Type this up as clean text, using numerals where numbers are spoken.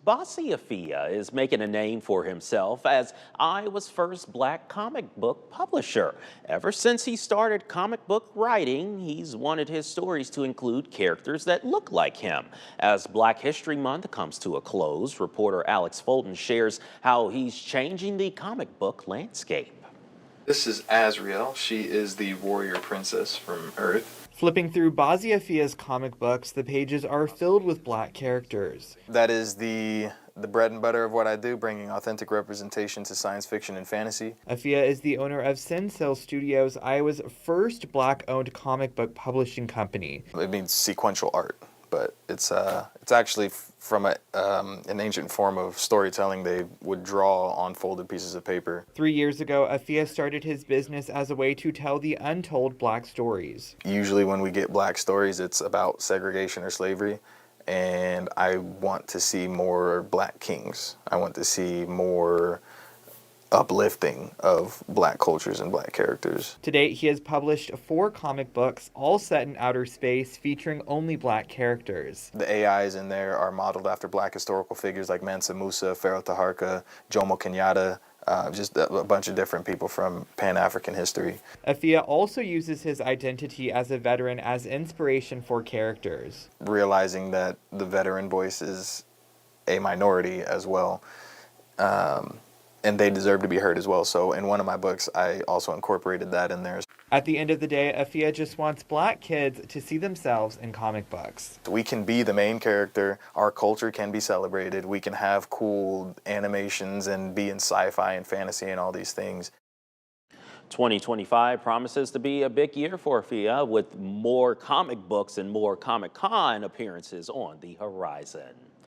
Bossy Afia is making a name for himself as Iowa's first black comic book publisher. Ever since he started comic book writing, he's wanted his stories to include characters that look like him. As Black History Month comes to a close, reporter Alex Fulton shares how he's changing the comic book landscape. This is Azriel. She is the warrior princess from Earth. Flipping through Bossy Afia's comic books, the pages are filled with black characters. That is the bread and butter of what I do, bringing authentic representation to science fiction and fantasy. Afia is the owner of Sin Cell Studios, Iowa's first black-owned comic book publishing company. It means sequential art, but it's actually from an ancient form of storytelling. They would draw on folded pieces of paper. 3 years ago, Afia started his business as a way to tell the untold black stories. Usually when we get black stories, it's about segregation or slavery, and I want to see more black kings. I want to see more uplifting of black cultures and black characters. To date, he has published 4 comic books, all set in outer space, featuring only black characters. The AIs in there are modeled after black historical figures like Mansa Musa, Pharaoh Taharka, Jomo Kenyatta, just a bunch of different people from Pan-African history. Afia also uses his identity as a veteran as inspiration for characters. Realizing that the veteran voice is a minority as well. And they deserve to be heard as well. So in one of my books, I also incorporated that in there. At the end of the day, Afia just wants black kids to see themselves in comic books. We can be the main character. Our culture can be celebrated. We can have cool animations and be in sci-fi and fantasy and all these things. 2025 promises to be a big year for Afia, with more comic books and more Comic-Con appearances on the horizon.